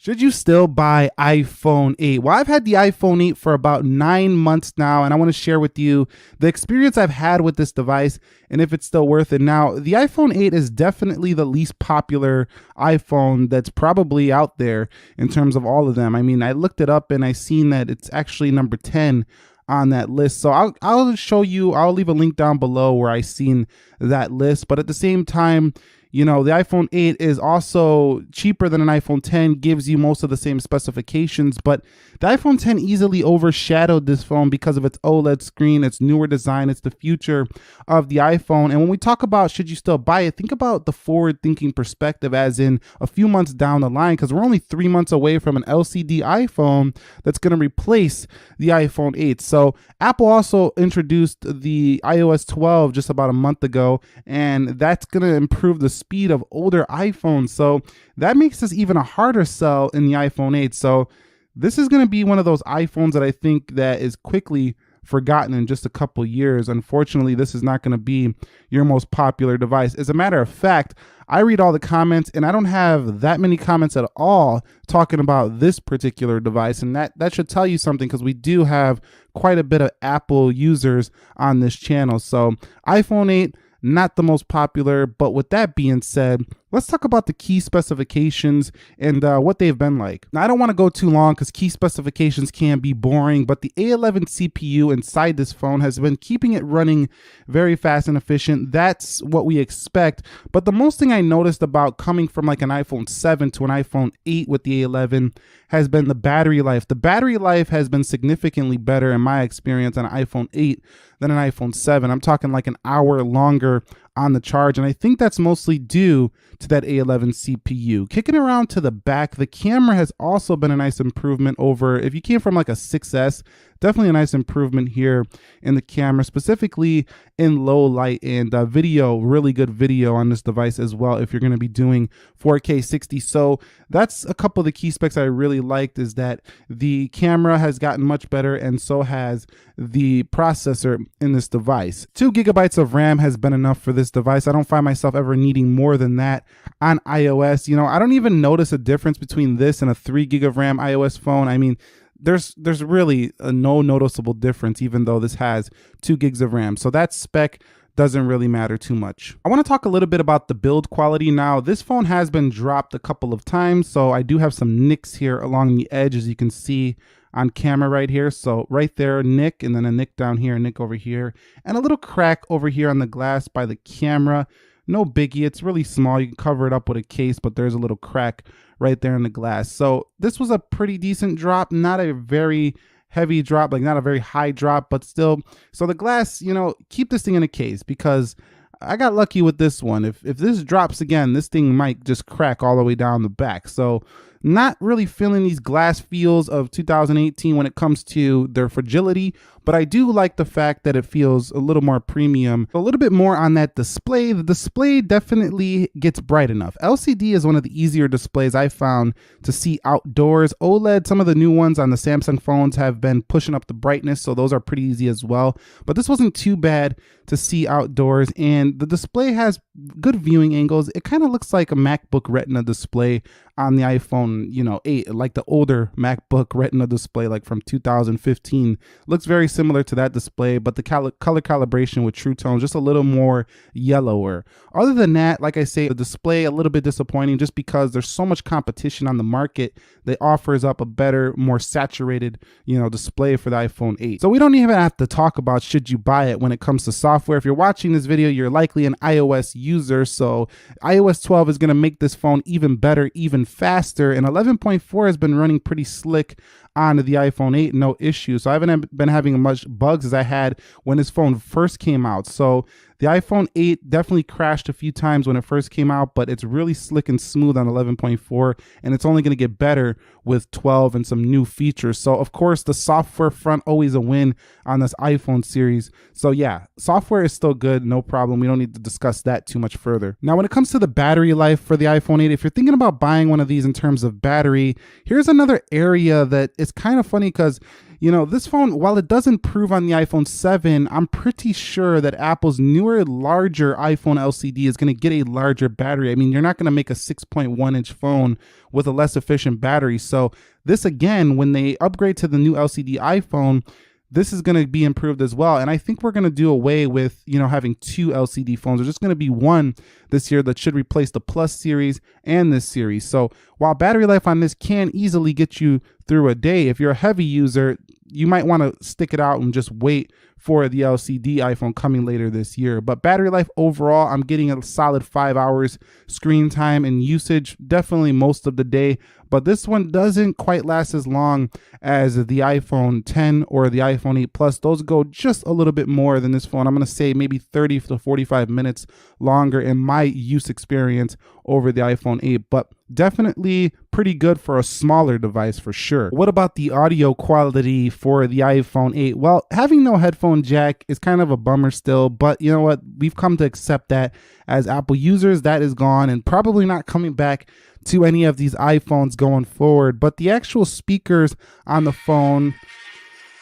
Should you still buy iPhone 8? Well, I've had the iPhone 8 for about 9 months now, and I want to share with you the experience I've had with this device and if it's still worth it. Now, the iPhone 8 is definitely the least popular iPhone that's probably out there in terms of all of them. I mean, I looked it up and I seen that it's actually number 10 on that list. So I'll show you, I'll leave a link down below where I seen that list. But at the same time, you know, the iPhone 8 is also cheaper than an iPhone 10, gives you most of the same specifications, but the iPhone 10 easily overshadowed this phone because of its OLED screen, its newer design, it's the future of the iPhone. And when we talk about should you still buy it, think about the forward-thinking perspective as in a few months down the line, because we're only 3 months away from an LCD iPhone that's going to replace the iPhone 8. So Apple also introduced the iOS 12 just about a month ago, and that's going to improve the speed of older iPhones. So that makes this even a harder sell in the iPhone 8. So this is going to be one of those iPhones that I think that is quickly forgotten in just a couple years. Unfortunately, this is not going to be your most popular device. As a matter of fact, I read all the comments and I don't have that many comments at all talking about this particular device. And that should tell you something, because we do have quite a bit of Apple users on this channel. So iPhone 8, not the most popular, but with that being said, let's talk about the key specifications and what they've been like. Now, I don't want to go too long because key specifications can be boring, but the A11 CPU inside this phone has been keeping it running very fast and efficient. That's what we expect. But the most thing I noticed about coming from like an iPhone 7 to an iPhone 8 with the A11 has been the battery life. The battery life has been significantly better in my experience on an iPhone 8 than an iPhone 7. I'm talking like an hour longer on the charge, and I think that's mostly due to that A11 CPU. Kicking around to the back, the camera has also been a nice improvement over, if you came from like a 6S, definitely a nice improvement here in the camera, specifically in low light, and video, really good video on this device as well if you're going to be doing 4K 60. So that's a couple of the key specs I really liked, is that the camera has gotten much better and so has the processor in this device. 2 GB of RAM has been enough for this device. I don't find myself ever needing more than that on iOS. You know, I don't even notice a difference between this and a 3 GB of RAM iOS phone. I mean, there's really no noticeable difference, even though this has 2 gigs of RAM. So that spec doesn't really matter too much. I want to talk a little bit about the build quality. Now, this phone has been dropped a couple of times, so I do have some nicks here along the edge, as you can see on camera right here. So right there, nick, and then a nick down here, a nick over here, and a little crack over here on the glass by the camera. No biggie, it's really small. You can cover it up with a case, but there's a little crack right there in the glass. So this was a pretty decent drop, not a very heavy drop, like not a very high drop, but still. So the glass, you know, keep this thing in a case, because I got lucky with this one. If this drops again, this thing might just crack all the way down the back. So not really feeling these glass feels of 2018 when it comes to their fragility, but I do like the fact that it feels a little more premium. A little bit more on that display. The display definitely gets bright enough. LCD is one of the easier displays I found to see outdoors. OLED, some of the new ones on the Samsung phones have been pushing up the brightness, so those are pretty easy as well. But this wasn't too bad to see outdoors, and the display has good viewing angles. It kind of looks like a MacBook Retina display on the iPhone, you know, 8, like the older MacBook Retina display, like from 2015. Looks very similar to that display, but the color calibration with True Tone just a little more yellower. Other than that, like I say, the display a little bit disappointing, just because there's so much competition on the market that offers up a better, more saturated, you know, display for the iPhone 8. So we don't even have to talk about should you buy it when it comes to software. If you're watching this video, you're likely an iOS user, so iOS 12 is going to make this phone even better, even faster, and 11.4 has been running pretty slick on the iPhone 8, no issue. So I haven't been having as much bugs as I had when this phone first came out. So the iPhone 8 definitely crashed a few times when it first came out, but it's really slick and smooth on 11.4, and it's only going to get better with 12 and some new features. So of course, the software front, always a win on this iPhone series. So yeah, software is still good, no problem. We don't need to discuss that too much further. Now, when it comes to the battery life for the iPhone 8, if you're thinking about buying one of these in terms of battery, here's another area that it's kind of funny because, this phone, while it does improve on the iPhone 7, I'm pretty sure that Apple's newer, larger iPhone LCD is going to get a larger battery. I mean, you're not going to make a 6.1-inch phone with a less efficient battery. So this, again, when they upgrade to the new LCD iPhone, this is going to be improved as well. And I think we're going to do away with, having two LCD phones. There's just going to be one this year that should replace the Plus series and this series. So while battery life on this can easily get you through a day, if you're a heavy user, you might want to stick it out and just wait for the LCD iPhone coming later this year. But battery life overall, I'm getting a solid 5 hours screen time and usage, definitely most of the day. But this one doesn't quite last as long as the iPhone 10 or the iPhone 8 Plus. Those go just a little bit more than this phone. I'm going to say maybe 30 to 45 minutes longer in my use experience over the iPhone 8, but definitely pretty good for a smaller device for sure. What about the audio quality for the iPhone 8? Well, having no headphone jack is kind of a bummer still, but you know what? We've come to accept that as Apple users. That is gone and probably not coming back to any of these iPhones going forward. But the actual speakers on the phone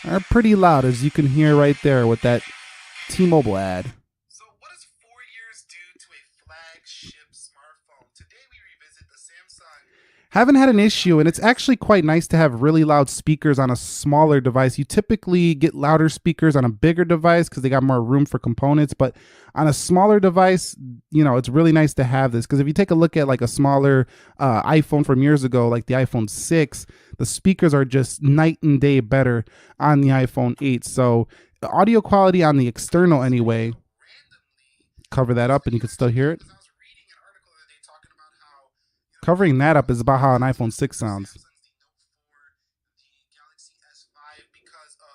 are pretty loud, as you can hear right there with that T-Mobile ad. So what does 4 years do to a flagship smartphone? Today we revisit the Samsung. Haven't had an issue, and it's actually quite nice to have really loud speakers on a smaller device. You typically get louder speakers on a bigger device because they got more room for components, but on a smaller device, it's really nice to have this, because if you take a look at like a smaller iPhone from years ago, like the iPhone 6, the speakers are just night and day better on the iPhone 8. So the audio quality on the external anyway, cover that up and you can still hear it. Covering that up is about how an iPhone 6 sounds.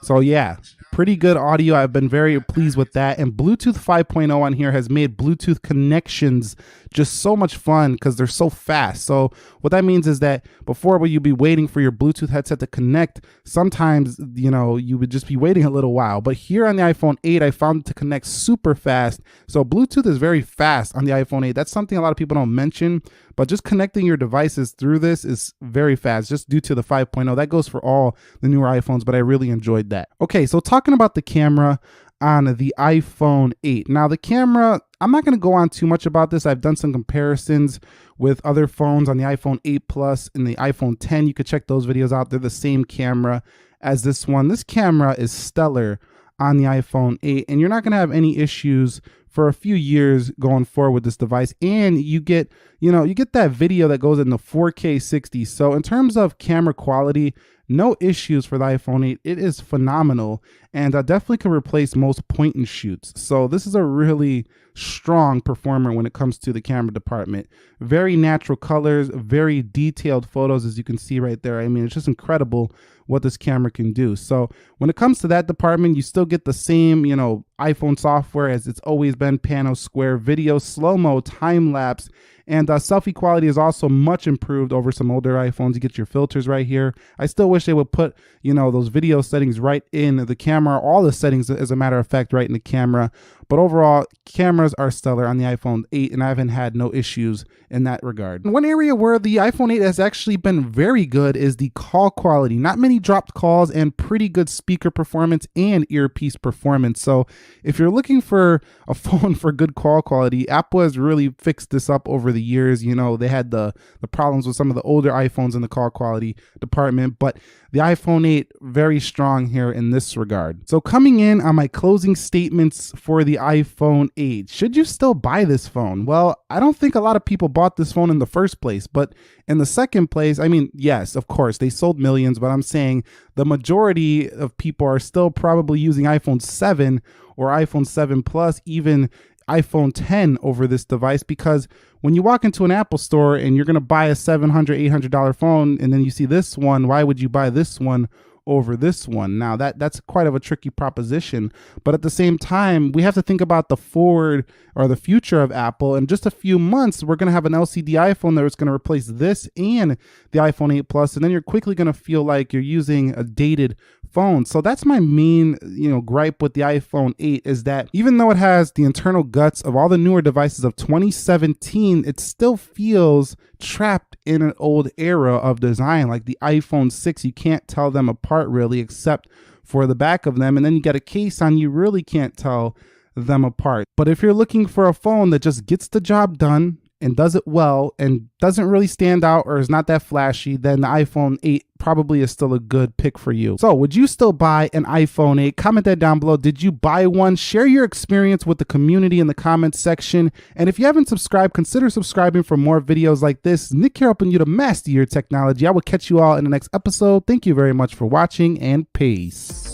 So yeah, pretty good audio. I've been very pleased with that. And Bluetooth 5.0 on here has made Bluetooth connections just so much fun because they're so fast. So what that means is that before, when you'd be waiting for your Bluetooth headset to connect, sometimes, you would just be waiting a little while. But here on the iPhone 8, I found it to connect super fast. So Bluetooth is very fast on the iPhone 8. That's something a lot of people don't mention, but just connecting your devices through this is very fast, just due to the 5.0. That goes for all the newer iPhones, but I really enjoyed that. Okay, so talking about the camera on the iPhone 8. Now the camera, I'm not going to go on too much about this. I've done some comparisons with other phones on the iPhone 8 Plus and the iPhone 10. You could check those videos out. They're the same camera as this one. This camera is stellar on the iPhone 8, and you're not going to have any issues for a few years going forward with this device. And you get that video that goes into 4K 60. So in terms of camera quality, no issues for the iPhone 8. It is phenomenal, and definitely can replace most point and shoots. So this is a really strong performer when it comes to the camera department. Very natural colors, very detailed photos, as you can see right there. I mean, it's just incredible what this camera can do. So when it comes to that department, you still get the same, iPhone software as it's always been: pano, square, video, slow-mo, time-lapse, and selfie quality is also much improved over some older iPhones. You get your filters right here. I still wish they would put, those video settings right in the camera, all the settings, as a matter of fact, right in the camera. But overall, cameras are stellar on the iPhone 8, and I haven't had no issues in that regard. One area where the iPhone 8 has actually been very good is the call quality. Not many dropped calls, and pretty good speaker performance and earpiece performance. So if you're looking for a phone for good call quality, Apple has really fixed this up over the years. They had the problems with some of the older iPhones in the call quality department, but the iPhone 8 very strong here in this regard. So coming in on my closing statements for the iPhone 8, should you still buy this phone? Well, I don't think a lot of people bought this phone in the first place, but in the second place, I mean, yes, of course, they sold millions, but I'm saying the majority of people are still probably using iPhone 7 or iPhone 7 Plus, even iPhone 10 over this device, because when you walk into an Apple store and you're going to buy a $700, $800 phone, and then you see this one, why would you buy this one over this one. Now that's quite of a tricky proposition, but at the same time, we have to think about the forward or the future of Apple. In just a few months, we're going to have an LCD iPhone that is going to replace this and the iPhone 8 Plus, and then you're quickly going to feel like you're using a dated phone. So that's my main, gripe with the iPhone 8 is that even though it has the internal guts of all the newer devices of 2017, it still feels trapped in an old era of design. Like the iPhone 6, you can't tell them apart really, except for the back of them. And then you get a case on, you really can't tell them apart. But if you're looking for a phone that just gets the job done and does it well and doesn't really stand out or is not that flashy, then the iPhone 8 probably is still a good pick for you. So would you still buy an iPhone 8? Comment that down below. Did you buy one? Share your experience with the community in the comments section. And if you haven't subscribed, consider subscribing for more videos like this. Nick here helping you to master your technology. I will catch you all in the next episode. Thank you very much for watching and peace.